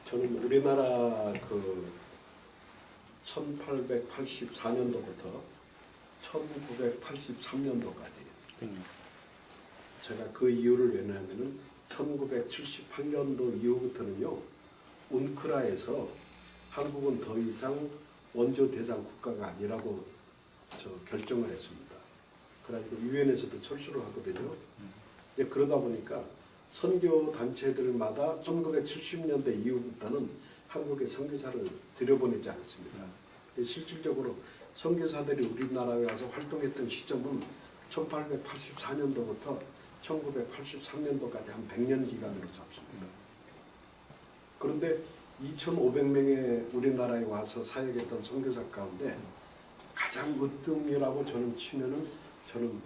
저는 우리나라 그 1884년도부터 1983년도까지 제가 그 이유를 왜냐하면은 1978년도 이후부터는요, 운크라에서 한국은 더 이상 원조 대상 국가가 아니라고 결정을 했습니다. 그래가지고 유엔에서도 철수를 하거든요. 그러다 보니까 선교 단체들마다 1970년대 이후부터는 한국에 선교사를 들여보내지 않습니다. 실질적으로 선교사들이 우리나라에 와서 활동했던 시점은 1884년도부터 1983년도까지 한 100년 기간으로 잡습니다. 그런데 2,500명의 우리나라에 와서 사역했던 선교사 가운데 가장 으뜸이라고 저는 치면은 저는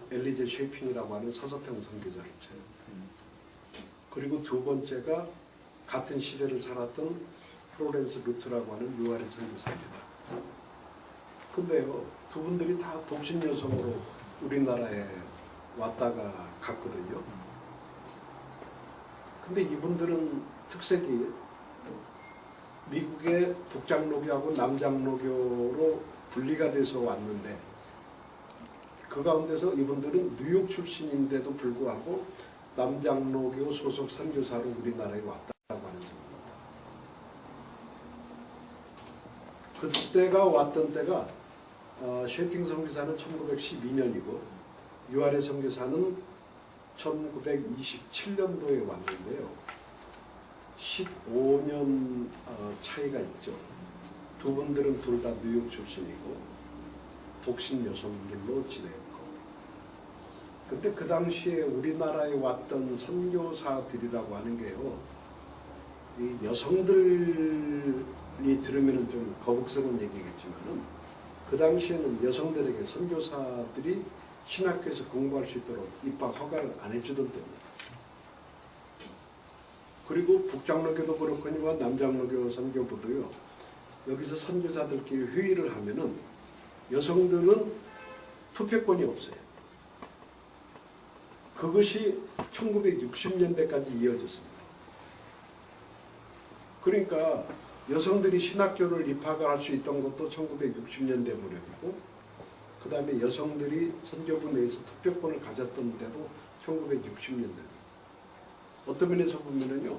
엘리제 쉐이핑이라고 하는 서서평 선교사를 쳐요. 그리고 두 번째가 같은 시대를 살았던 플로렌스 루트라고 하는 유아리 선교사입니다. 근데요, 두 분들이 다 독신 여성으로 우리나라에 왔다가 갔거든요. 근데 이분들은 특색이 미국의 북장로교하고 남장로교로 분리가 돼서 왔는데, 그 가운데서 이분들은 뉴욕 출신인데도 불구하고 남장로교 소속 선교사로 우리나라에 왔다고 하는 겁니다. 그때가 왔던 때가 쉐이핑 선교사는 1912년이고 유아레 선교사는 1927년도에 왔는데요. 15년 차이가 있죠. 두 분들은 둘 다 뉴욕 출신이고 독신 여성들로 지냈고, 근데 그 당시에 우리나라에 왔던 선교사들이라고 하는 게요, 이 여성들이 들으면 좀 거북스러운 얘기겠지만은 그 당시에는 여성들에게 선교사들이 신학교에서 공부할 수 있도록 입학 허가를 안 해주던 때입니다. 그리고 북장로교도 그렇거니와 남장로교 선교부도요, 여기서 선교사들끼리 회의를 하면은 여성들은 투표권이 없어요. 그것이 1960년대까지 이어졌습니다. 그러니까 여성들이 신학교를 입학할 수 있던 것도 1960년대 무렵이고, 그 다음에 여성들이 선교부 내에서 투표권을 가졌던 때도 1960년대. 어떤 면에서 보면은요,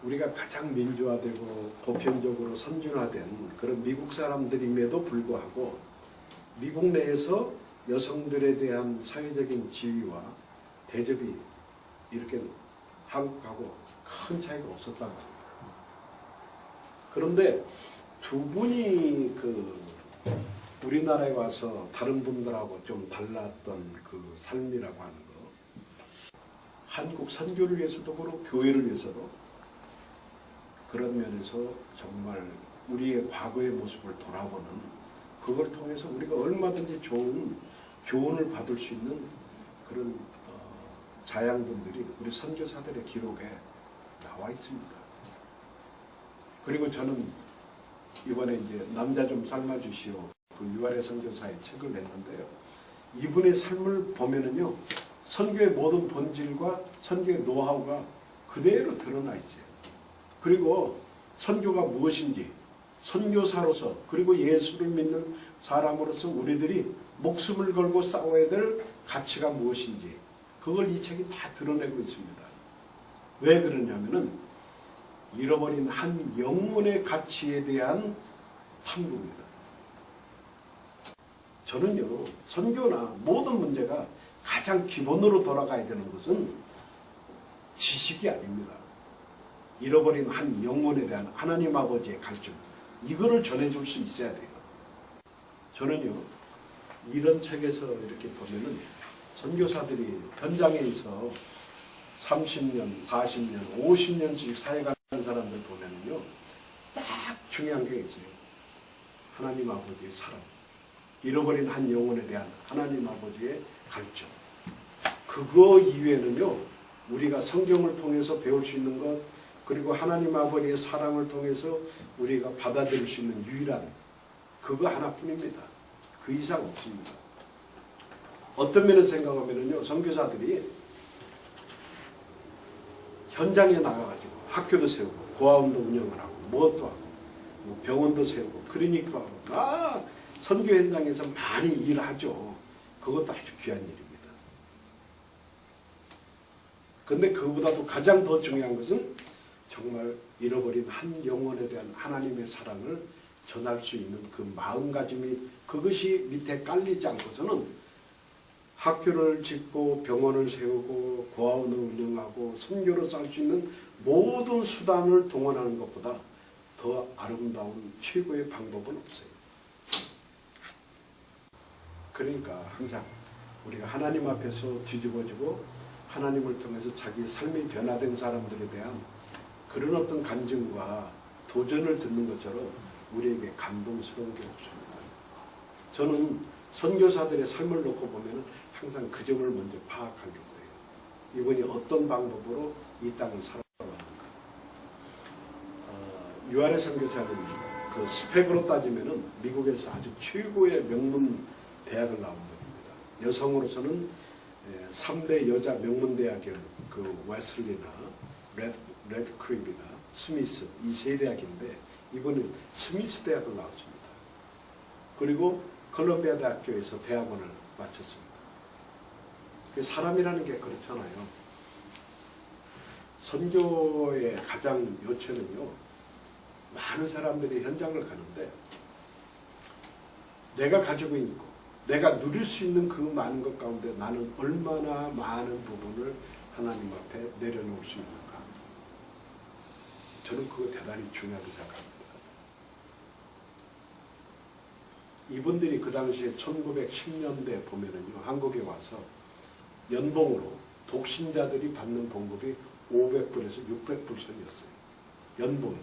우리가 가장 민주화되고 보편적으로 선진화된 그런 미국 사람들임에도 불구하고 미국 내에서 여성들에 대한 사회적인 지위와 대접이 이렇게 한국하고 큰 차이가 없었다고 합니다. 그런데 두 분이 우리나라에 와서 다른 분들하고 좀 달랐던 그 삶이라고 하는 거, 한국 선교를 위해서도 그렇고 교회를 위해서도 그런 면에서 정말 우리의 과거의 모습을 돌아보는, 그걸 통해서 우리가 얼마든지 좋은 교훈을 받을 수 있는 그런 자양분들이 우리 선교사들의 기록에 나와 있습니다. 그리고 저는 이번에 이제 남자 좀 삶아주시오, 그 유아레 선교사의 책을 냈는데요. 이분의 삶을 보면은요, 선교의 모든 본질과 선교의 노하우가 그대로 드러나 있어요. 그리고 선교가 무엇인지, 선교사로서, 그리고 예수를 믿는 사람으로서 우리들이 목숨을 걸고 싸워야 될 가치가 무엇인지, 그걸 이 책이 다 드러내고 있습니다. 왜 그러냐면은 잃어버린 한 영혼의 가치에 대한 탐구입니다. 저는요, 선교나 모든 문제가 가장 기본으로 돌아가야 되는 것은 지식이 아닙니다. 잃어버린 한 영혼에 대한 하나님 아버지의 갈증, 이거를 전해줄 수 있어야 돼요. 저는요, 이런 책에서 이렇게 보면은 선교사들이 현장에서 30년, 40년, 50년씩 사역하는 사람들 보면은요, 딱 중요한 게 있어요. 하나님 아버지의 사랑, 잃어버린 한 영혼에 대한 하나님 아버지의 갈증. 그거 이외에는요, 우리가 성경을 통해서 배울 수 있는 것, 그리고 하나님 아버지의 사랑을 통해서 우리가 받아들일 수 있는 유일한 그거 하나뿐입니다. 그 이상 없습니다. 어떤 면에서 생각하면요, 선교사들이 현장에 나가가지고 학교도 세우고 고아원도 운영을 하고 무엇도 하고 뭐 병원도 세우고 클리닉도 하고 막 선교 현장에서 많이 일하죠. 그것도 아주 귀한 일입니다. 근데 그보다도 가장 더 중요한 것은 정말 잃어버린 한 영혼에 대한 하나님의 사랑을 전할 수 있는 그 마음가짐이, 그것이 밑에 깔리지 않고서는 학교를 짓고 병원을 세우고 고아원을 운영하고 선교로 살 수 있는 모든 수단을 동원하는 것보다 더 아름다운 최고의 방법은 없어요. 그러니까 항상 우리가 하나님 앞에서 뒤집어지고 하나님을 통해서 자기 삶이 변화된 사람들에 대한 그런 어떤 간증과 도전을 듣는 것처럼 우리에게 감동스러운 게 없습니다. 저는 선교사들의 삶을 놓고 보면 항상 그 점을 먼저 파악하려고 해요. 이분이 어떤 방법으로 이 땅을 살아왔는가. 유아레 선교사는 그 스펙으로 따지면 미국에서 아주 최고의 명문 대학을 나온 분입니다. 여성으로서는 3대 여자 명문 대학인 그 웨슬리나 레드크립이나 스미스 이 세 대학인데 이분은 스미스 대학을 나왔습니다. 그리고 컬럼비아 대학교에서 대학원을 마쳤습니다. 사람이라는 게 그렇잖아요. 선교의 가장 요체는요, 많은 사람들이 현장을 가는데 내가 가지고 있고 내가 누릴 수 있는 그 많은 것 가운데 나는 얼마나 많은 부분을 하나님 앞에 내려놓을 수 있는가. 저는 그거 대단히 중요하다고 생각합니다. 이분들이 그 당시에 1910년대 보면은요, 한국에 와서 연봉으로 독신자들이 받는 봉급이 500불에서 600불 선이었어요. 연봉이.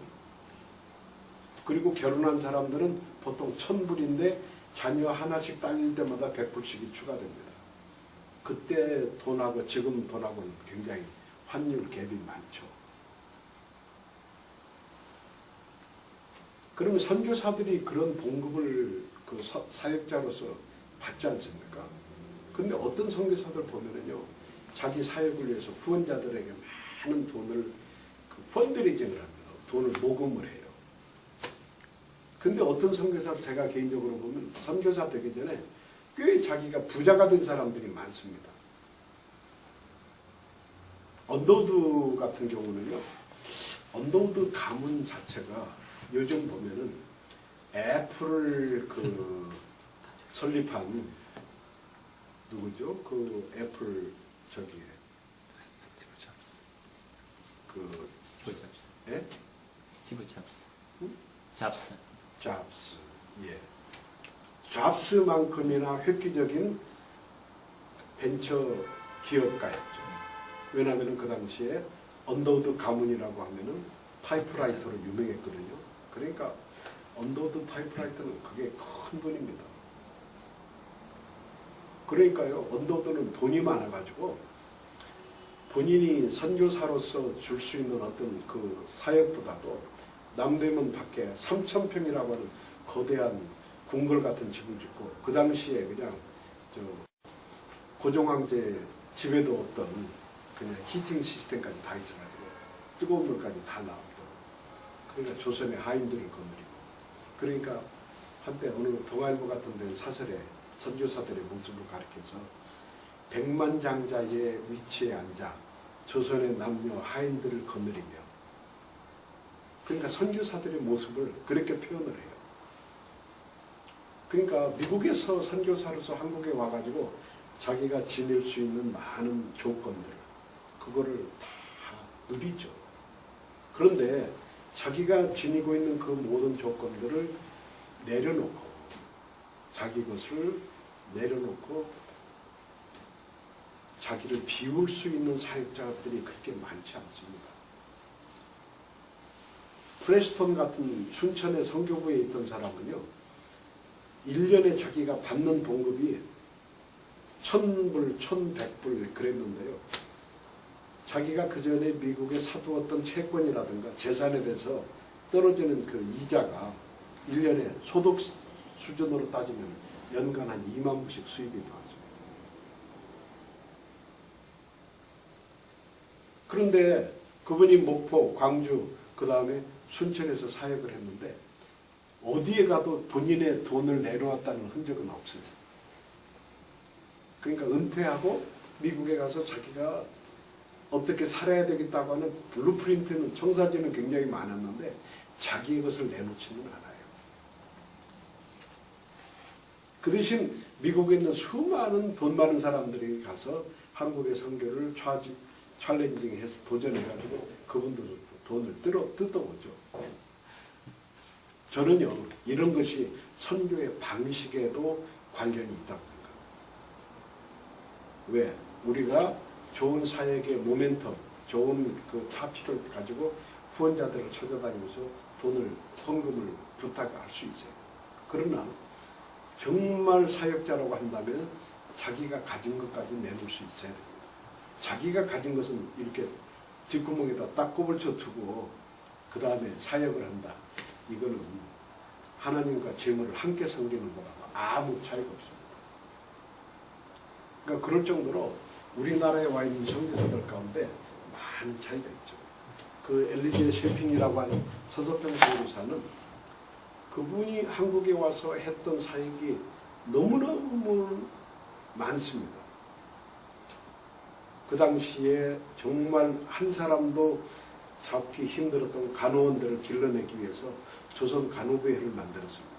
그리고 결혼한 사람들은 보통 1000불인데 자녀 하나씩 딸릴 때마다 100불씩이 추가됩니다. 그때 돈하고 지금 돈하고는 굉장히 환율 갭이 많죠. 그러면 선교사들이 그런 봉급을 그 사역자로서 받지 않습니까? 근데 어떤 선교사들 보면은요, 자기 사역을 위해서 후원자들에게 많은 돈을 그 펀드레이징을 합니다. 돈을 모금을 해요. 근데 어떤 선교사를 제가 개인적으로 보면 선교사 되기 전에 꽤 자기가 부자가 된 사람들이 많습니다. 언더우드 같은 경우는요, 언더우드 가문 자체가 요즘 보면은 애플을 그 설립한 누구죠? 그 애플 저기 스티브 잡스. 그 스티브 잡스. 예? 스티브 잡스. 응? 잡스. 잡스. 예. 잡스만큼이나 획기적인 벤처 기업가였죠. 왜냐하면 그 당시에 언더우드 가문이라고 하면은 타이프라이터로 유명했거든요. 그러니까 언더우드 타이프라이터는 그게 큰 돈입니다. 그러니까요, 언더우드는 돈이 많아가지고 본인이 선교사로서 줄 수 있는 어떤 그 사역보다도 남대문 밖에 3,000평이라고 하는 거대한 궁궐 같은 집을 짓고 그 당시에 그냥 저 고종황제 집에도 없던 그냥 히팅 시스템까지 다 있어가지고 뜨거운 물까지 다 나왔고, 그러니까 조선의 하인들을 건드리고, 그러니까 한때 어느 동아일보 같은 데는 사설에 선교사들의 모습을 가리켜서 백만장자의 위치에 앉아 조선의 남녀 하인들을 거느리며, 그러니까 선교사들의 모습을 그렇게 표현을 해요. 그러니까 미국에서 선교사로서 한국에 와가지고 자기가 지닐 수 있는 많은 조건들, 그거를 다 누리죠. 그런데 자기가 지니고 있는 그 모든 조건들을 내려놓고, 자기 것을 내려놓고 자기를 비울 수 있는 사역자들이 그렇게 많지 않습니다. 프레스턴 같은 춘천의 선교부에 있던 사람은요, 1년에 자기가 받는 봉급이 1000불, 1100불 그랬는데요. 자기가 그 전에 미국에 사두었던 채권이라든가 재산에 대해서 떨어지는 그 이자가 1년에 소득 수준으로 따지면 연간 한 2만 불씩 수입이 나왔습니다. 그런데 그분이 목포, 광주, 그 다음에 순천에서 사역을 했는데 어디에 가도 본인의 돈을 내놓았다는 흔적은 없어요. 그러니까 은퇴하고 미국에 가서 자기가 어떻게 살아야 되겠다고 하는 블루프린트는 청사진은 굉장히 많았는데 자기의 것을 내놓지는 않아요. 그 대신 미국에 있는 수많은 돈 많은 사람들이 가서 한국의 선교를 챌린징해서 도전해가지고 그분들도 돈을 뜯어오죠. 저는요 이런 것이 선교의 방식에도 관련이 있다고 생각합니다. 왜? 우리가 좋은 사역의 모멘텀, 좋은 그 타피를 가지고 후원자들을 찾아다니면서 헌금을 부탁할 수 있어요. 그러나 정말 사역자라고 한다면 자기가 가진 것까지 내놓을 수 있어야 됩니다. 자기가 가진 것은 이렇게 뒷구멍에다 딱 꼽을 쳐두고 그 다음에 사역을 한다. 이거는 하나님과 재물을 함께 섬기는 거하고 아무 차이가 없습니다. 그러니까 그럴 정도로 우리나라에 와 있는 선교사들 가운데 많은 차이가 있죠. 그 엘리제 셰핑이라고 하는 서서평 선교사는 그분이 한국에 와서 했던 사역이 너무너무 많습니다. 그 당시에 정말 한 사람도 잡기 힘들었던 간호원들을 길러내기 위해서 조선 간호부회를 만들었습니다.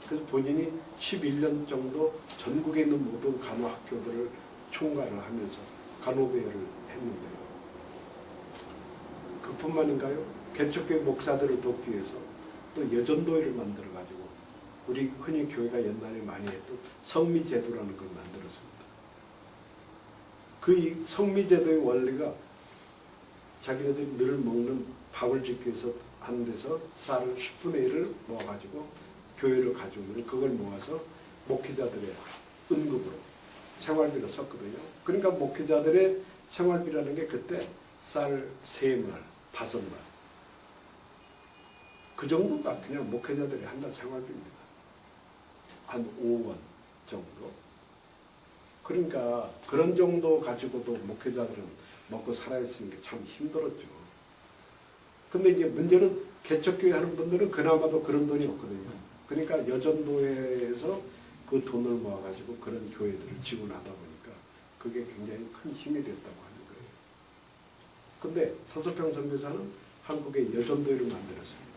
그래서 본인이 11년 정도 전국에 있는 모든 간호학교들을 총괄을 하면서 간호부회를 했는데요. 그뿐만인가요? 개척교회 목사들을 돕기 위해서 또 여전도회를 만들어가지고 우리 흔히 교회가 옛날에 많이 했던 성미제도라는 걸 만들었습니다. 그 성미제도의 원리가 자기네들이 늘 먹는 밥을 짓기 위해서 하는 데서 쌀을 10분의 1을 모아가지고 교회를 가져오면 그걸 모아서 목회자들의 은급으로 생활비로 썼거든요. 그러니까 목회자들의 생활비라는 게 그때 쌀 3말, 5말 그 정도가 그냥 목회자들이 한 달 생활비입니다. 한 5원 정도. 그러니까 그런 정도 가지고도 목회자들은 먹고 살아있으는 게 참 힘들었죠. 근데 이제 문제는 개척교회 하는 분들은 그나마도 그런 돈이 없거든요. 그러니까 여전도회에서 그 돈을 모아가지고 그런 교회들을 지원하다 보니까 그게 굉장히 큰 힘이 됐다고 하는 거예요. 근데 서서평 선교사는 한국에 여전도회를 만들었습니다.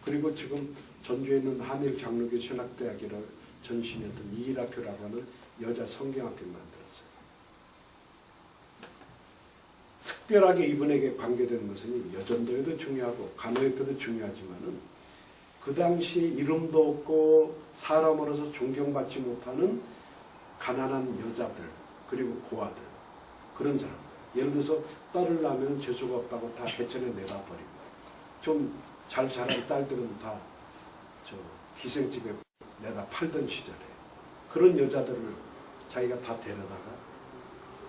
그리고 지금 전주에 있는 한일 장로교 신학대학이라 전신이었던 이일학교라고 하는 여자 성경학교를 만들었어요. 특별하게 이분에게 관계되는 것은 여전도회도 중요하고 간호협회도 중요하지만은 그 당시 이름도 없고 사람으로서 존경받지 못하는 가난한 여자들 그리고 고아들 그런 사람 예를 들어서 딸을 낳으면 재수가 없다고 다 개천에 내다 버리고 좀 잘 자란 딸들은 다 저 기생집에 내다 팔던 시절에 그런 여자들을 자기가 다 데려다가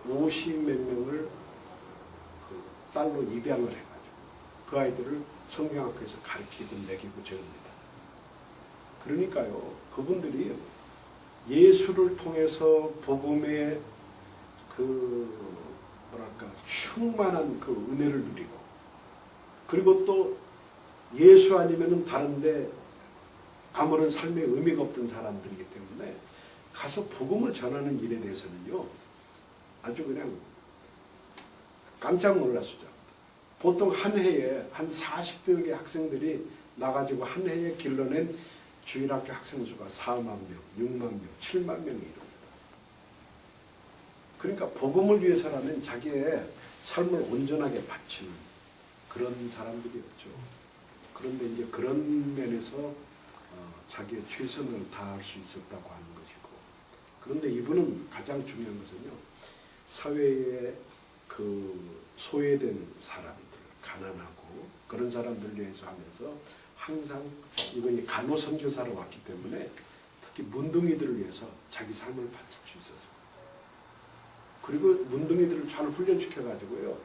50몇 명을 그 딸로 입양을 해가지고 그 아이들을 성경학교에서 가르치고 먹이고 재웁니다. 그러니까요, 그분들이 예수를 통해서 복음의 그 뭐랄까 충만한 그 은혜를 누리고 그리고 또 예수 아니면은 다른데 아무런 삶의 의미가 없던 사람들이기 때문에 가서 복음을 전하는 일에 대해서는요 아주 그냥 깜짝 놀랐죠. 보통 한 해에 한 40명의 학생들이 나가지고 한 해에 길러낸 주일학교 학생 수가 4만 명, 6만 명, 7만 명이 이릅니다. 그러니까 복음을 위해서라면 자기의 삶을 온전하게 바치는 그런 사람들이었죠. 그런데 이제 그런 면에서 자기의 최선을 다할 수 있었다고 하는 것이고, 그런데 이분은 가장 중요한 것은요, 사회에 그 소외된 사람들, 가난하고 그런 사람들 위해서 하면서 항상 이분이 간호선교사로 왔기 때문에 특히 문둥이들을 위해서 자기 삶을 바칠 수 있었습니다. 그리고 문둥이들을 잘 훈련시켜가지고요,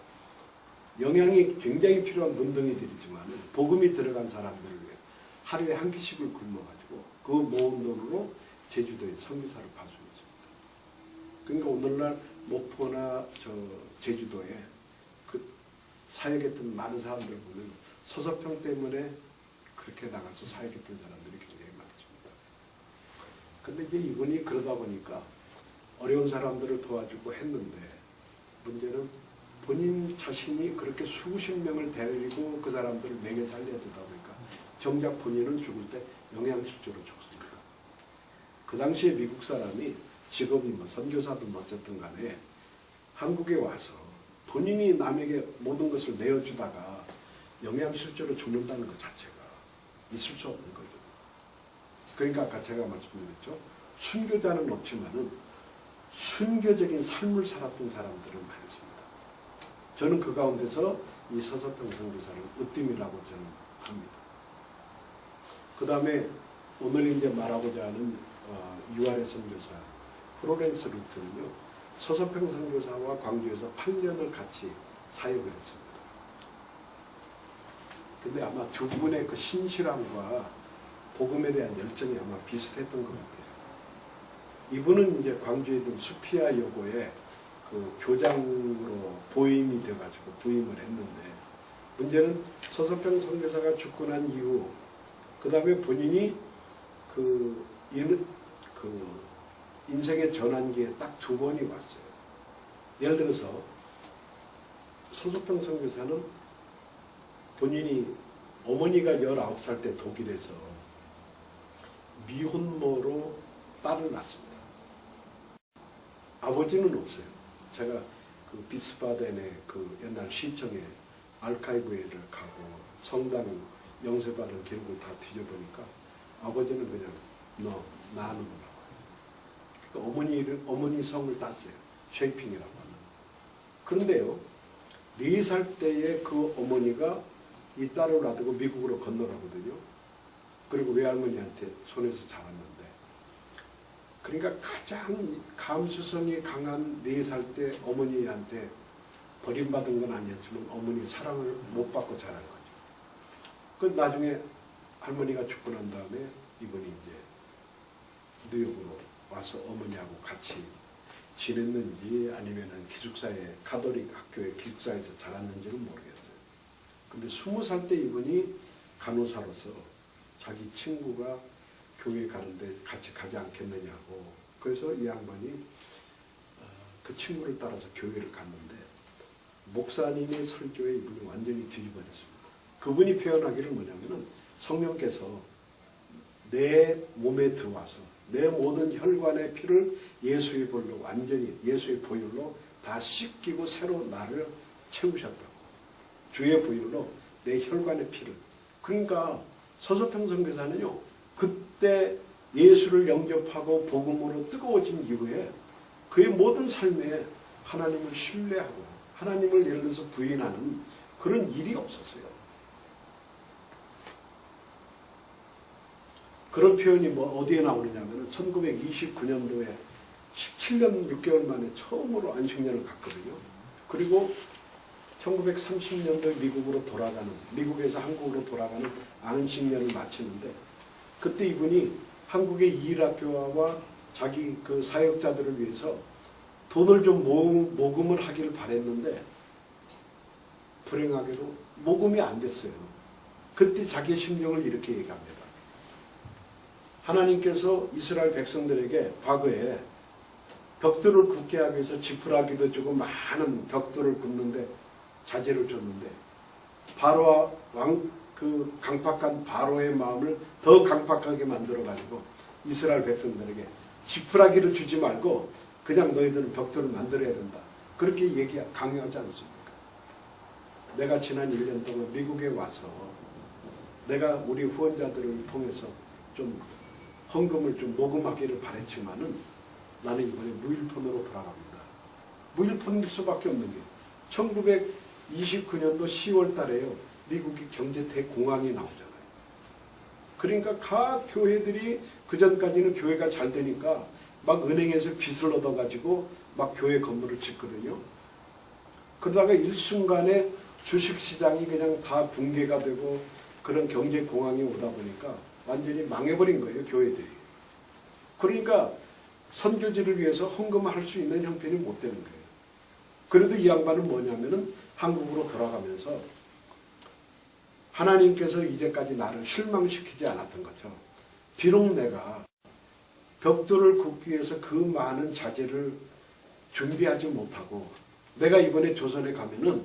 영양이 굉장히 필요한 문둥이들이지만 복음이 들어간 사람들을 위해 하루에 한 끼씩을 굶어가지고 그 모은 돈으로 제주도에 선교사를 파송했습니다. 그러니까 오늘날 목포나 저 제주도에 그 사역했던 많은 사람들 보면 서서평 때문에 그렇게 나가서 사역했던 사람들이 굉장히 많습니다. 근데 이제 이분이 그러다 보니까 어려운 사람들을 도와주고 했는데 문제는 본인 자신이 그렇게 수십 명을 데리고 그 사람들을 먹여 살려야 되다 보니까 정작 본인은 죽을 때 영양실조로 죽습니다. 그 당시에 미국 사람이 직업이 뭐 선교사든 어쨌든 간에 한국에 와서 본인이 남에게 모든 것을 내어주다가 영양실조로 죽는다는 것 자체가 있을 수 없는 거죠. 그러니까 아까 제가 말씀드렸죠. 순교자는 없지만은 순교적인 삶을 살았던 사람들은 많습니다. 저는 그 가운데서 이 서서평 선교사를 으뜸이라고 저는 합니다. 그 다음에 오늘 이제 말하고자 하는 유아래 선교사 프로렌스 루트는요. 서서평 선교사와 광주에서 8년을 같이 사역을 했습니다. 근데 아마 두 분의 그 신실함과 복음에 대한 열정이 아마 비슷했던 것 같아요. 이분은 이제 광주에 있는 수피아 여고에 그 교장으로 보임이 돼가지고 부임을 했는데 문제는 서서평 선교사가 죽고 난 이후 그 다음에 본인이 그 인생의 전환기에 딱 두 번이 왔어요. 예를 들어서 서서평 선교사는 본인이 어머니가 19살 때 독일에서 미혼모로 딸을 낳습니다. 아버지는 없어요. 제가 그 비스바덴의 그 옛날 시청에 알카이브회를 가고 성당 영세받은 기록을 다 뒤져보니까 아버지는 그냥 너 나누라고. 그러니까 어머니 성을 땄어요. 쉐이핑이라고 하는. 그런데요, 4살 때에 그 어머니가 이 딸을 놔두고 미국으로 건너가거든요. 그리고 외할머니한테 손에서 자랐는데. 그러니까 가장 감수성이 강한 4살 때 어머니한테 버림받은 건 아니었지만 어머니의 사랑을 못 받고 자란 거죠. 그 나중에 할머니가 죽고 난 다음에 이분이 이제 뉴욕으로 와서 어머니하고 같이 지냈는지 아니면은 기숙사에 가톨릭 학교의 기숙사에서 자랐는지는 모르겠어요. 근데 20살 때 이분이 간호사로서 자기 친구가 교회 가는데 같이 가지 않겠느냐고. 그래서 이 양반이 그 친구를 따라서 교회를 갔는데 목사님의 설교에 이분이 완전히 뒤집어졌습니다. 그분이 표현하기를 뭐냐면은 성령께서 내 몸에 들어와서 내 모든 혈관의 피를 예수의 볼로 완전히 예수의 보혈로 다 씻기고 새로 나를 채우셨다고. 주의 보혈로 내 혈관의 피를. 그러니까 서서평 선교사는요. 그때 예수를 영접하고 복음으로 뜨거워진 이후에 그의 모든 삶에 하나님을 신뢰하고 하나님을 예를 들어서 부인하는 그런 일이 없었어요. 그런 표현이 뭐 어디에 나오느냐면 1929년도에 17년 6개월 만에 처음으로 안식년을 갔거든요. 그리고 1930년도에 미국에서 한국으로 돌아가는 안식년을 마치는데 그때 이분이 한국의 이일학교와 자기 그 사역자들을 위해서 돈을 좀 모금을 하기를 바랬는데 불행하게도 모금이 안 됐어요. 그때 자기의 심정을 이렇게 얘기합니다. 하나님께서 이스라엘 백성들에게 과거에 벽돌을 굽게 하기 위해서 지푸라기도 주고 많은 벽돌을 굽는데 자재를 줬는데 바로와 그 강팍한 바로의 마음을 더 강팍하게 만들어가지고 이스라엘 백성들에게 지푸라기를 주지 말고 그냥 너희들은 벽돌을 만들어야 된다. 그렇게 강요하지 않습니까? 내가 지난 1년 동안 미국에 와서 내가 우리 후원자들을 통해서 좀 헌금을 좀 모금하기를 바랬지만은 나는 이번에 무일푼으로 돌아갑니다. 무일푼일 수밖에 없는 게 1929년도 10월 달에요. 미국이 경제 대공황이 나오잖아요. 그러니까 각 교회들이 그전까지는 교회가 잘 되니까 막 은행에서 빚을 얻어가지고 막 교회 건물을 짓거든요. 그러다가 일순간에 주식시장이 그냥 다 붕괴가 되고 그런 경제 공황이 오다 보니까 완전히 망해버린 거예요, 교회들이. 그러니까 선교지를 위해서 헌금할 수 있는 형편이 못 되는 거예요. 그래도 이 양반은 뭐냐면은 한국으로 돌아가면서 하나님께서 이제까지 나를 실망시키지 않았던 거죠. 비록 내가 벽돌을 굽기 위해서 그 많은 자재를 준비하지 못하고 내가 이번에 조선에 가면은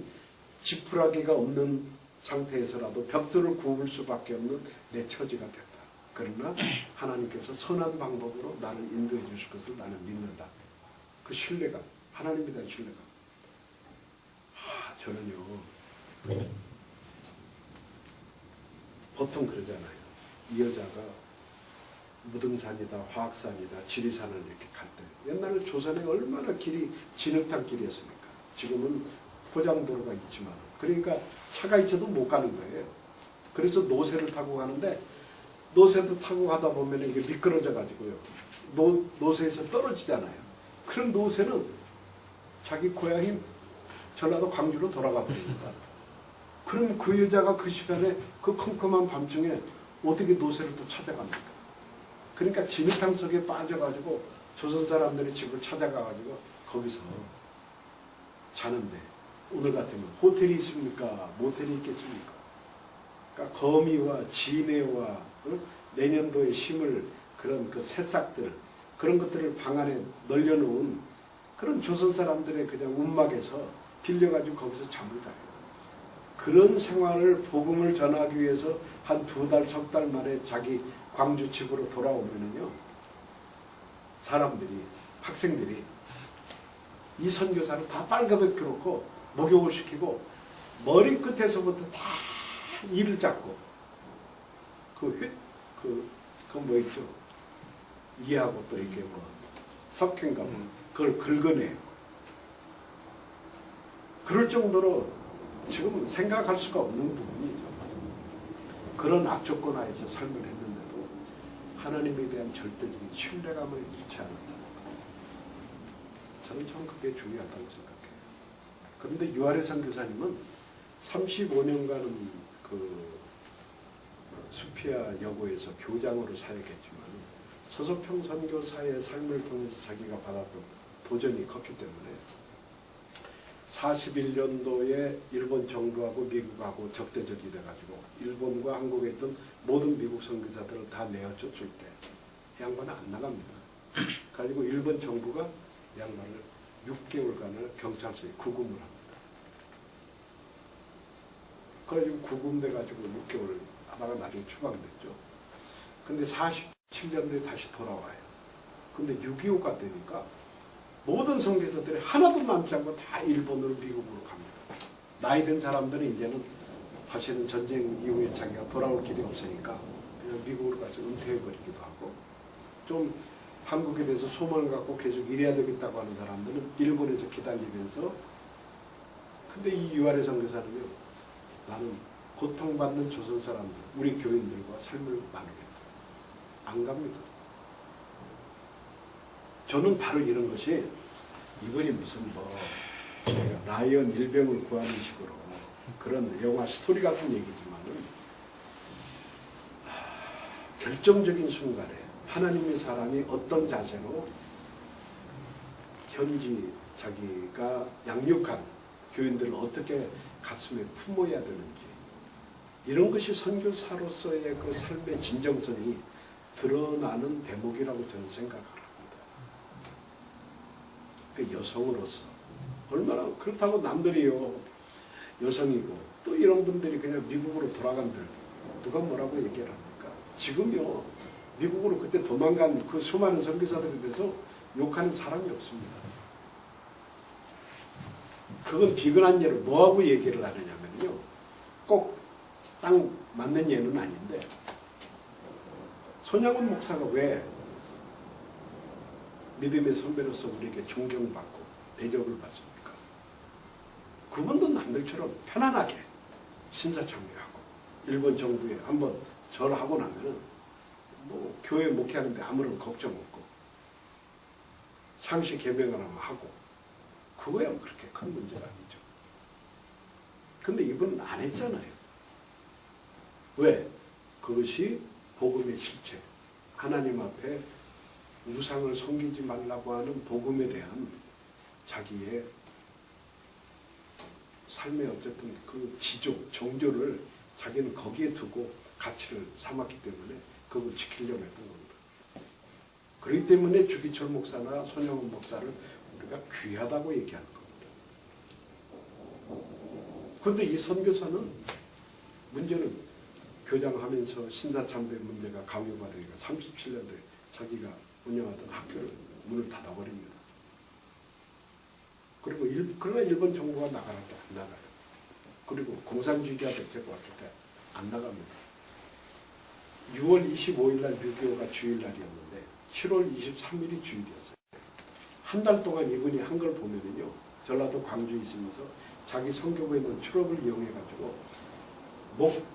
지푸라기가 없는 상태에서라도 벽돌을 굽을 수밖에 없는 내 처지가 됐다. 그러나 하나님께서 선한 방법으로 나를 인도해 주실 것을 나는 믿는다. 그 신뢰감, 하나님에 대한 신뢰감. 저는요, 보통 그러잖아요. 이 여자가 무등산이다, 화학산이다, 지리산을 이렇게 갈 때. 옛날에 조선에 얼마나 길이 진흙탕 길이었습니까? 지금은 포장도로가 있지만. 그러니까 차가 있어도 못 가는 거예요. 그래서 노새를 타고 가는데 노새도 타고 가다 보면 이게 미끄러져 가지고요. 노새에서 떨어지잖아요. 그런 노새는 자기 고향인 전라도 광주로 돌아가 버립니다. 그럼 그 여자가 그 시간에 그 컴컴한 밤중에 어떻게 노새를 또 찾아갑니까? 그러니까 진흙탕 속에 빠져가지고 조선 사람들이 집을 찾아가가지고 거기서 자는데 오늘 같으면 호텔이 있습니까? 모텔이 있겠습니까? 그러니까 거미와 지네와 내년도에 심을 그런 그 새싹들 그런 것들을 방 안에 널려놓은 그런 조선 사람들의 그냥 움막에서 빌려가지고 거기서 잠을 자요. 그런 생활을 복음을 전하기 위해서 한 2달, 3달 만에 자기 광주 집으로 돌아오면은요, 사람들이, 학생들이 이 선교사를 다 빨갛게 놓고 목욕을 시키고 머리 끝에서부터 다 이를 잡고 그 뭐 있죠? 이하고 또 이렇게 뭐 석회인가 뭐 그걸 긁어내요. 그럴 정도로 지금 생각할 수가 없는 부분이죠. 그런 악조건 하에서 삶을 했는데도 하나님에 대한 절대적인 신뢰감을 잃지 않았다는 것. 저는 참 그게 중요하다고 생각해요. 그런데 유아래 선교사님은 35년간은 그 수피아 여고에서 교장으로 사역했지만 서서평 선교사의 삶을 통해서 자기가 받았던 도전이 컸기 때문에 41년도에 일본 정부하고 미국하고 적대적이 돼가지고 일본과 한국에 있던 모든 미국 선교사들을 다 내어쫓을 때 양반은 안 나갑니다. 그래가지고 일본 정부가 양반을 6개월간을 경찰서에 구금을 합니다. 그래가지고 구금돼가지고 6개월 하다가 나중에 추방됐죠. 근데 47년도에 다시 돌아와요. 근데 6.25가 되니까 모든 선교사들이 하나도 남지 않고 다 일본으로 미국으로 갑니다. 나이 든 사람들은 이제는 다시는 전쟁 이후에 자기가 돌아올 길이 없으니까 그냥 미국으로 가서 은퇴해버리기도 하고 좀 한국에 대해서 소망을 갖고 계속 일해야 되겠다고 하는 사람들은 일본에서 기다리면서 근데 이 유아래 선교사는요. 나는 고통받는 조선 사람들, 우리 교인들과 삶을 나누겠다. 안 갑니다. 저는 바로 이런 것이 이번이 무슨 뭐 라이언 일병을 구하는 식으로 그런 영화 스토리 같은 얘기지만은 결정적인 순간에 하나님의 사람이 어떤 자세로 현지 자기가 양육한 교인들을 어떻게 가슴에 품어야 되는지 이런 것이 선교사로서의 그 삶의 진정성이 드러나는 대목이라고 저는 생각합니다. 그 여성으로서 얼마나 그렇다고 남들이요 여성이고 또 이런 분들이 그냥 미국으로 돌아간들 누가 뭐라고 얘기를 합니까? 지금요 미국으로 그때 도망간 그 수많은 선교사들에 대해서 욕하는 사람이 없습니다. 그건 비근한 예를 뭐하고 얘기를 하느냐면요 꼭 딱 맞는 예는 아닌데 손양원 목사가 왜 믿음의 선배로서 우리에게 존경받고 대접을 받습니까? 그분도 남들처럼 편안하게 신사참배하고 일본 정부에 한번 절하고 나면은 뭐 교회 목회하는데 아무런 걱정 없고 상시 개명을 하면 하고 그거야 그렇게 큰 문제가 아니죠. 근데 이분은 안 했잖아요. 왜? 그것이 복음의 실체. 하나님 앞에 우상을 섬기지 말라고 하는 복음에 대한 자기의 삶의 어쨌든 그 지조, 정조를 자기는 거기에 두고 가치를 삼았기 때문에 그걸 지키려고 했던 겁니다. 그렇기 때문에 주기철 목사나 손영훈 목사를 우리가 귀하다고 얘기하는 겁니다. 그런데 이 선교사는 문제는 교장하면서 신사참배 문제가 강요가 되니까 37년도에 자기가 운영하던 학교를 문을 닫아버립니다. 그리고 그러나 일본 정부가 나가라 때 안 나가요. 그리고 공산주의자 대표가 왔을 때 안 나갑니다. 6월 25일 날 6.25가 주일날이었는데 7월 23일이 주일이었어요. 한 달 동안 이분이 한 걸 보면은요, 전라도 광주에 있으면서 자기 선교부에 있는 트럭을 이용해가지고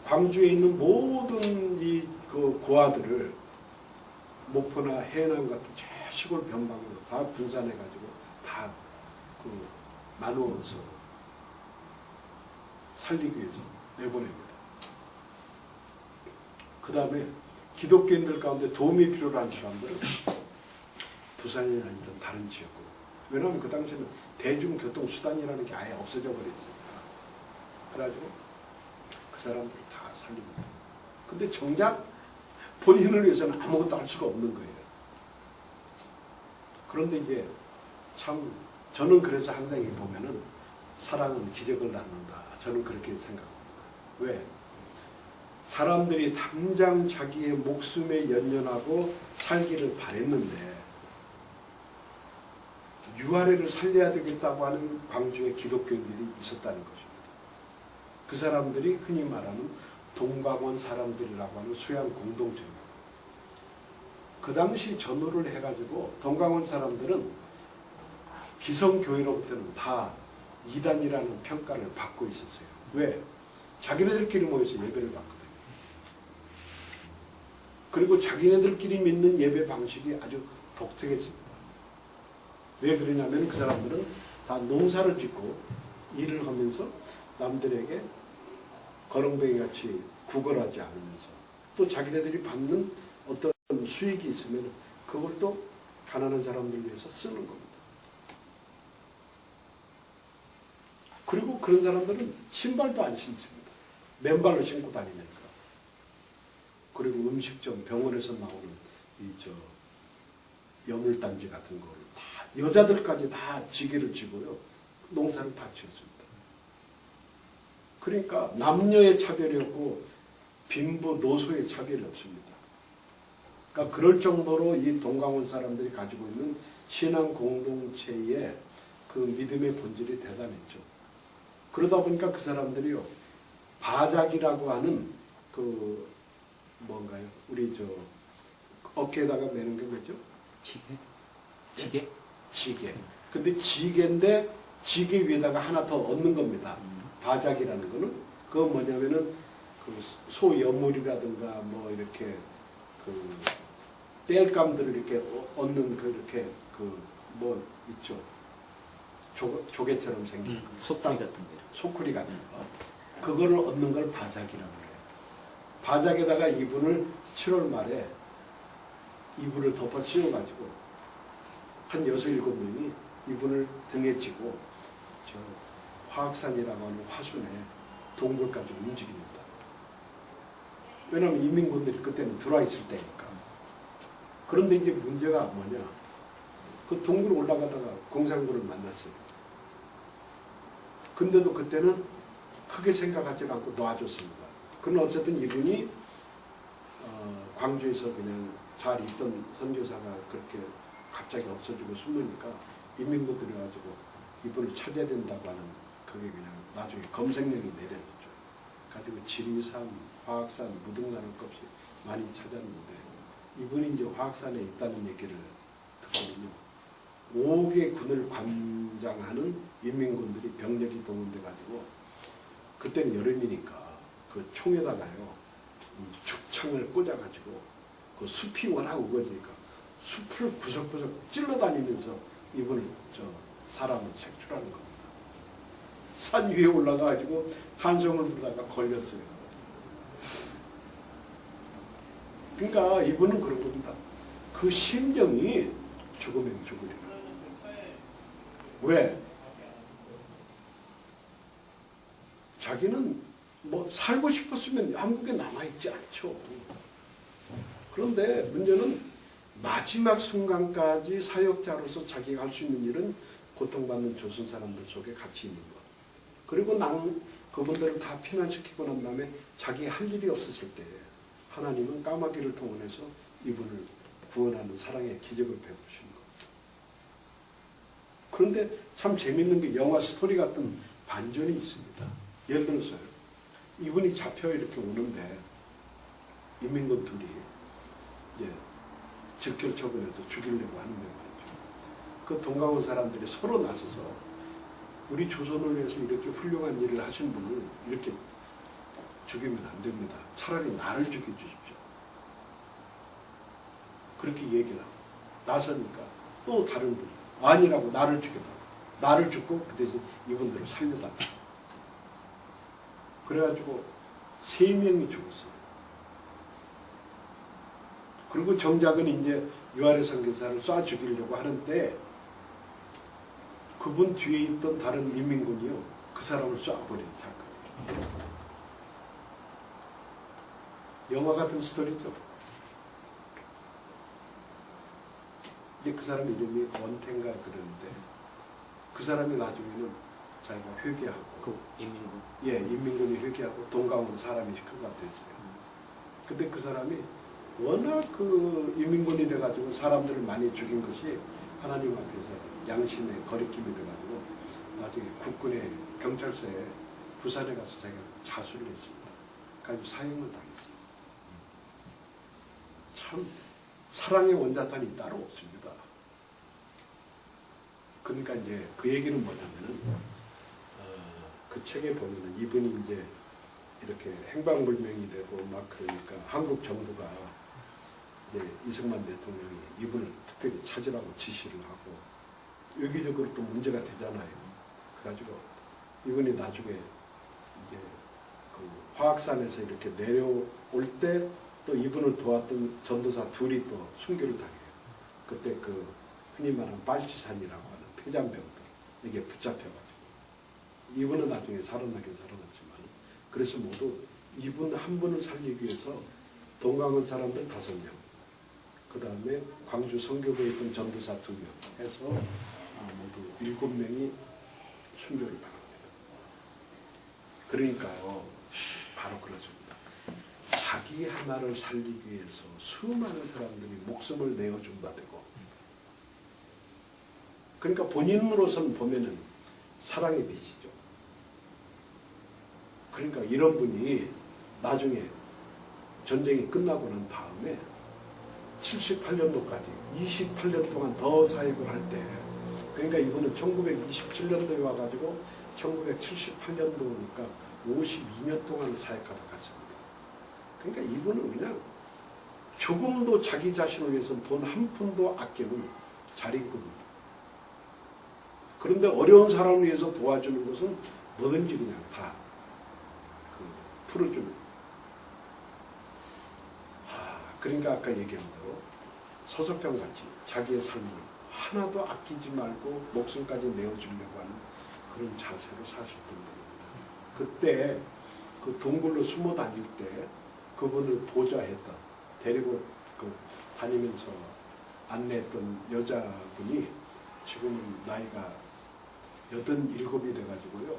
광주에 있는 모든 그 고아들을 목포나 해남 같은 저 시골 변방으로 다 분산해가지고 다 나누어서 살리기 위해서 내보냅니다. 그 다음에 기독교인들 가운데 도움이 필요한 사람들은 부산이나 이런 다른 지역으로. 왜냐하면 그 당시에는 대중교통수단이라는 게 아예 없어져 버렸으니까. 그래가지고 그 사람들을 다 살립니다. 근데 정작 본인을 위해서는 아무것도 할 수가 없는 거예요. 그런데 이제 참 저는 그래서 항상 이 보면은 사랑은 기적을 낳는다. 저는 그렇게 생각합니다. 왜? 사람들이 당장 자기의 목숨에 연연하고 살기를 바랬는데 유아래를 살려야 되겠다고 하는 광주의 기독교인들이 있었다는 것입니다. 그 사람들이 흔히 말하는 동방원 사람들이라고 하는 수양 공동체입니다. 그 당시 전후를 해가지고 동방원 사람들은 기성교회로부터는 다 이단이라는 평가를 받고 있었어요. 왜? 자기네들끼리 모여서 예배를 받거든요. 그리고 자기네들끼리 믿는 예배 방식이 아주 독특했습니다. 왜 그러냐면 그 사람들은 다 농사를 짓고 일을 하면서 남들에게 거렁뱅이 같이 구걸하지 않으면서 또 자기네들이 받는 어떤 수익이 있으면 그걸 또 가난한 사람들 위해서 쓰는 겁니다. 그리고 그런 사람들은 신발도 안 신습니다. 맨발로 신고 다니면서. 그리고 음식점, 병원에서 나오는 여물단지 같은 거를 다, 여자들까지 다 지게를 지고요. 농사를 다 지었습니다. 그러니까 남녀의 차별이 없고 빈부, 노소의 차별이 없습니다. 그러니까 그럴 정도로 이 동강원 사람들이 가지고 있는 신앙 공동체의 그 믿음의 본질이 대단했죠. 그러다 보니까 그 사람들이요, 바작이라고 하는 뭔가요? 우리 어깨에다가 매는 게 뭐죠? 지게? 지게. 근데 지게인데 지게 위에다가 하나 더 얹는 겁니다. 바작이라는 거는 그건 뭐냐면은 소 여물이라든가 뭐 이렇게 땔감들을 이렇게 얹는 이렇게 뭐 있죠. 조개처럼 생긴 소쿠리 같은 거. 소쿠리 같은 거. 그거를 얹는 걸 바작이라고 해요. 바작에다가 이분을 7월 말에 이분을 덮어 씌워가지고 한 6, 7명이 이분을 등에 지고 저 화학산이라고 하는 화순에 동굴까지 움직입니다. 왜냐하면 이민군들이 그때는 들어와 있을 때니까. 그런데 이제 문제가 뭐냐. 그 동굴 올라가다가 공산군을 만났어요. 근데도 그때는 크게 생각하지 않고 놔줬습니다. 그러나 어쨌든 이분이 광주에서 그냥 잘 있던 선교사가 그렇게 갑자기 없어지고 숨으니까 인민군들이 와가지고 이분을 찾아야 된다고 하는 그게 그냥 나중에 검색령이 내려졌죠. 가지고 지리산, 화학산, 무등산을 없이 많이 찾았는데 이분이 이제 화학산에 있다는 얘기를 듣거든요. 5개 군을 관장하는 인민군들이 병력이 동원돼가지고 그때는 여름이니까 그 총에다가요 이 죽창을 꽂아가지고 그 숲이 워낙 우거지니까 숲을 구석구석 찔러다니면서 이분을 사람을 색출하는 겁니다. 산 위에 올라가가지고 한성을 부르다가 걸렸어요. 그러니까 이분은 그런 겁니다. 그 심정이 죽음의 죽으리라. 왜? 자기는 뭐 살고 싶었으면 한국에 남아있지 않죠. 그런데 문제는 마지막 순간까지 사역자로서 자기가 할 수 있는 일은 고통받는 조선 사람들 속에 같이 있는 것. 그리고 그분들을 다 피난시키고 난 다음에 자기 할 일이 없었을 때 하나님은 까마귀를 통해서 이분을 구원하는 사랑의 기적을 베푸신 것. 그런데 참 재밌는 게 영화 스토리 같은 반전이 있습니다. 예를 들어서요. 이분이 잡혀 이렇게 오는데 인민군 둘이 이제 즉결 처분해서 죽이려고 하는데 말이죠. 그 동가온 사람들이 서로 나서서 우리 조선을 위해서 이렇게 훌륭한 일을 하신 분을 이렇게 죽이면 안 됩니다. 차라리 나를 죽여주십시오. 그렇게 얘기를 하고 나서니까 또 다른 분이 아니라고 나를 죽여달라고. 나를 죽고 그 대신 이분들을 살려달라고. 그래가지고 3명이 죽었어요. 그리고 정작은 이제 유아래 선교사를 쏴 죽이려고 하는데 그분 뒤에 있던 다른 인민군이요. 그 사람을 쏴버린 사건이에요. 영화 같은 스토리죠. 이제 그 사람 이름이 원태인가 그러는데 그 사람이 나중에는 자기가 회개하고 그 인민군. 예, 인민군이 회개하고 동가온 사람이 그가 됐어요. 근데 그 사람이 워낙 그 인민군이 돼가지고 사람들을 많이 죽인 것이 하나님 앞에서 양심의 거리낌이 돼가지고 나중에 국군의 경찰서에 부산에 가서 자기가 자수를 했습니다. 그래서 사형을 당했어요. 참 사랑의 원자탄이 따로 없습니다. 그러니까 이제 그 얘기는 뭐냐면은 그 책에 보면은 이분이 이제 이렇게 행방불명이 되고 막 그러니까 한국 정부가 이제 이승만 대통령이 이분을 특별히 찾으라고 지시를 하고 여기저기로 또 문제가 되잖아요. 그래가지고 이분이 나중에 이제 그 화학산에서 이렇게 내려올 때 또 이분을 도왔던 전도사 둘이 또 순교를 당해요. 그때 그 흔히 말하는 빨치산이라고 하는 폐잔병들 이게 붙잡혀가지고 이분은 나중에 살아나긴 살아났지만 그래서 모두 이분 한 분을 살리기 위해서 동강원 사람들 5명 그 다음에 광주 선교부에 있던 전도사 2명 해서 모두 7명이 순교를 당합니다. 그러니까요 바로 그렇습니다. 자기 하나를 살리기 위해서 수많은 사람들이 목숨을 내어준 바 되고 그러니까 본인으로서는 보면은 사랑의 빛이죠. 그러니까 이런 분이 나중에 전쟁이 끝나고 난 다음에 78년도까지 28년 동안 더 사역을 할 때 그러니까 이분은 1927년도에 와가지고 1978년도니까 52년 동안을 사역하다 갔습니다. 그러니까 이분은 그냥 조금도 자기 자신을 위해서 돈 한 푼도 아끼는 자린급입니다. 그런데 어려운 사람을 위해서 도와주는 것은 뭐든지 그냥 다 풀어주는. 그러니까 아까 얘기한 대로 서석병같이 자기의 삶을 하나도 아끼지 말고 목숨까지 내어주려고 하는 그런 자세로 사셨던 분입니다. 그때 그 동굴로 숨어 다닐 때 그분을 보좌했던 데리고 다니면서 안내했던 여자분이 지금은 나이가 87이 돼가지고요.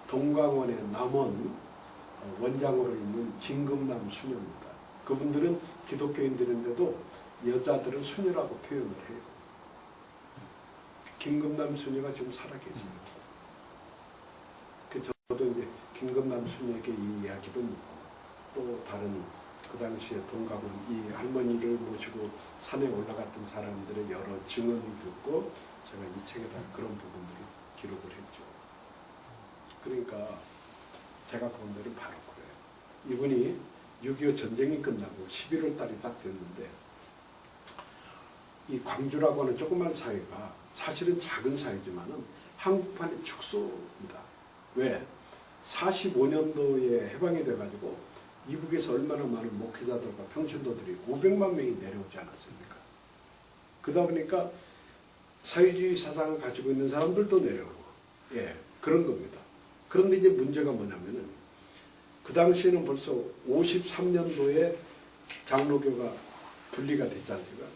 동강원의 남원 원장으로 있는 진금남 수녀입니다. 그분들은 기독교인들인데도 여자들은 수녀라고 표현을 해요. 김금남 수녀가 지금 살아계세요. 저도 이제 김금남 수녀에게 이 이야기도 묻고 또 다른 그 당시에 동갑은 이 할머니를 모시고 산에 올라갔던 사람들의 여러 증언을 듣고 제가 이 책에다 그런 부분들을 기록을 했죠. 그러니까 제가 본 대로 바로 그래요. 이분이 6.25 전쟁이 끝나고 11월 달이 딱 됐는데 이 광주라고 하는 조그만 사회가 사실은 작은 사회지만은 한국판의 축소입니다. 왜? 45년도에 해방이 돼가지고 이북에서 얼마나 많은 목회자들과 평신도들이 500만 명이 내려오지 않았습니까? 그러다 보니까 사회주의 사상을 가지고 있는 사람들도 내려오고, 예, 그런 겁니다. 그런데 이제 문제가 뭐냐면은 그 당시에는 벌써 53년도에 장로교가 분리가 됐지 않습니까?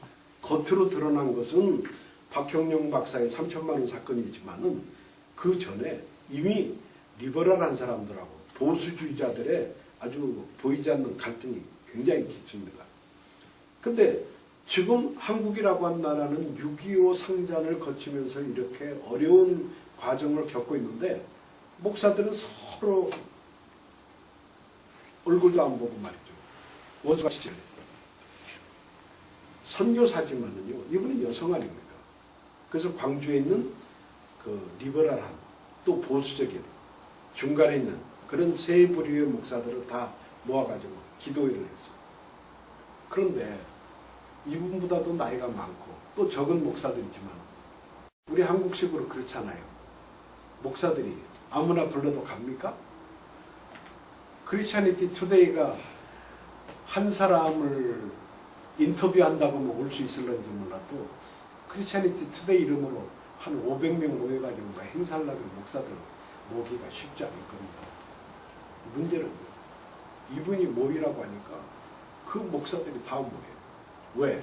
겉으로 드러난 것은 박형룡 박사의 3천만 원 사건이지만은 그 전에 이미 리버럴한 사람들하고 보수주의자들의 아주 보이지 않는 갈등이 굉장히 깊습니다. 근데 지금 한국이라고 한 나라는 6.25 상잔을 거치면서 이렇게 어려운 과정을 겪고 있는데 목사들은 서로 얼굴도 안 보고 말이죠. 원수가 시절. 선교사지만은요, 이분은 여성 아닙니까? 그래서 광주에 있는 그 리버럴한 또 보수적인 중간에 있는 그런 세 부류의 목사들을 다 모아가지고 기도회를 했어요. 그런데 이분보다도 나이가 많고 또 적은 목사들이지만 우리 한국식으로 그렇잖아요. 목사들이 아무나 불러도 갑니까? 크리스찬니티 투데이가 한 사람을 인터뷰한다고 뭐 올 수 있을런지 몰라도 크리스찬니티 투데이 이름으로 한 500명 모여가지고 행사를 하면 목사들 모기가 쉽지 않을 겁니다. 문제는 이분이 모이라고 하니까 그 목사들이 다 모여요. 왜?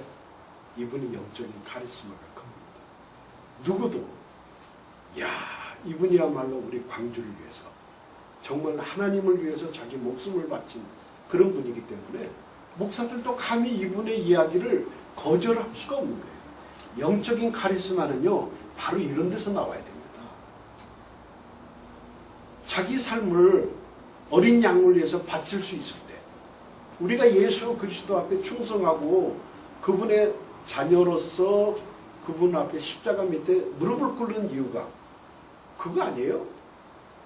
이분이 영적인 카리스마가 큽니다. 누구도 야 이분이야말로 우리 광주를 위해서 정말 하나님을 위해서 자기 목숨을 바친 그런 분이기 때문에 목사들도 감히 이분의 이야기를 거절할 수가 없는 거예요. 영적인 카리스마는요 바로 이런 데서 나와야 됩니다. 자기 삶을 어린 양을 위해서 바칠 수 있을 때 우리가 예수 그리스도 앞에 충성하고 그분의 자녀로서 그분 앞에 십자가 밑에 무릎을 꿇는 이유가 그거 아니에요?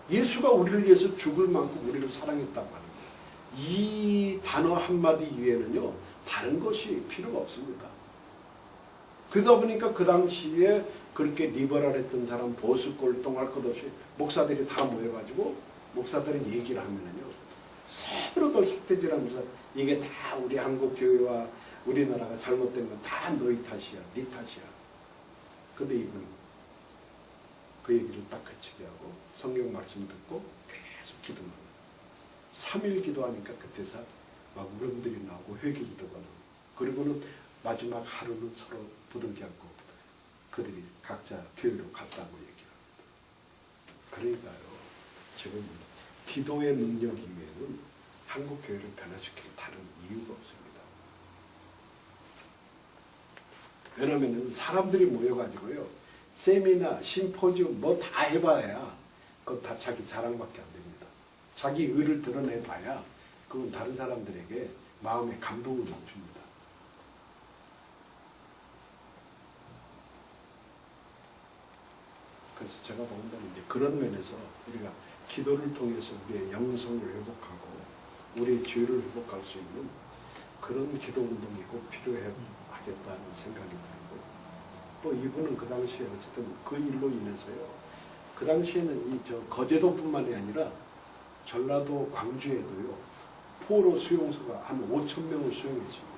예수가 우리를 위해서 죽을 만큼 우리를 사랑했다고 하는 거예요. 이 단어 한마디 이외에는요 다른 것이 필요가 없습니다. 그러다 보니까 그 당시에 그렇게 리버럴했던 사람 보수골 똥할 것 없이 목사들이 다 모여가지고 목사들이 얘기를 하면은요 서로들 삭대질하면서 이게 다 우리 한국 교회와 우리나라가 잘못된 건 다 너희 탓이야, 네 탓이야. 근데 이분은 그 얘기를 딱 그치게 하고 성경 말씀 듣고 계속 기도합니다. 3일 기도하니까 그때서 막 울음들이 나오고 회개기도가 나오고 그리고는 마지막 하루는 서로 부둥켜 안고 그들이 각자 교회로 갔다고 얘기합니다. 그러니까요 지금 기도의 능력 이외에는 한국 교회를 변화시킬 다른 이유가 없습니다. 왜냐하면 사람들이 모여가지고요 세미나 심포지움 뭐 다 해봐야 그건 다 자기 자랑밖에 안 됩니다. 자기 의를 드러내봐야 그건 다른 사람들에게 마음의 감동을 못 줍니다. 그래서 제가 본다는 이제 그런 면에서 우리가 기도를 통해서 우리의 영성을 회복하고 우리의 죄를 회복할 수 있는 그런 기도 운동이 꼭 필요하겠다는 생각이 들고 또 이분은 그 당시에 어쨌든 그 일로 인해서요 그 당시에는 거제도뿐만이 아니라 전라도 광주에도요 포로 수용소가 한 5,000명을 수용했습니다.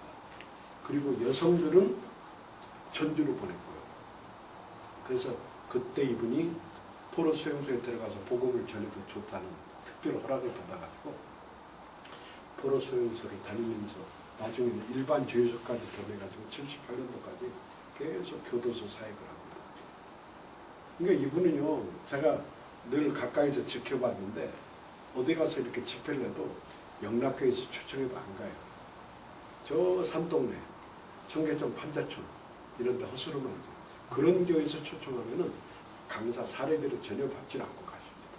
그리고 여성들은 전주로 보냈고요. 그래서 그때 이분이 포로 수용소에 들어가서 복음을 전해도 좋다는 특별 허락을 받아가지고 포로 수용소를 다니면서 나중에는 일반 죄수까지 보내가지고 78년도까지 계속 교도소 사역을 합니다. 그러니까 이분은요 제가 늘 가까이서 지켜봤는데 어디 가서 이렇게 집회를 해도 영락교에서 초청해도 안 가요. 저 산동네 청계천 판자촌 이런 데 허스름한 그런 교회에서 초청하면은 강사 사례비를 전혀 받지 않고 가십니다.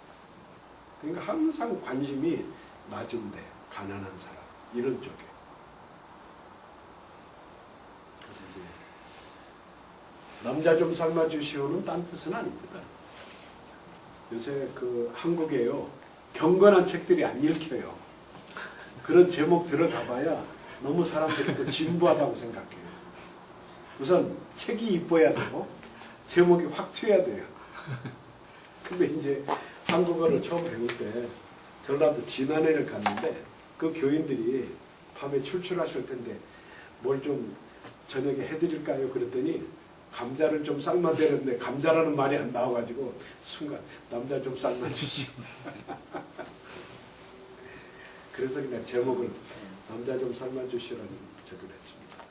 그러니까 항상 관심이 낮은데 가난한 사람 이런 쪽에. 그래서 이제 남자 좀 삶아주시오는 딴 뜻은 아닙니다. 요새 그 한국에요 경건한 책들이 안 읽혀요. 그런 제목 들어가봐야 너무 사람들이 또 진부하다고 생각해요. 우선 책이 이뻐야 되고 제목이 확 튀어야 돼요. 근데 이제 한국어를 처음 배울 때 전라도 진안에를 갔는데 그 교인들이 밤에 출출하실 텐데 뭘 좀 저녁에 해드릴까요? 그랬더니 감자를 좀 삶아 되는데 감자라는 말이 안 나와가지고 순간 남자 좀 삶아 주시오. 그래서 그냥 제목을 남자 좀 삶아 주시라는 적을 했습니다.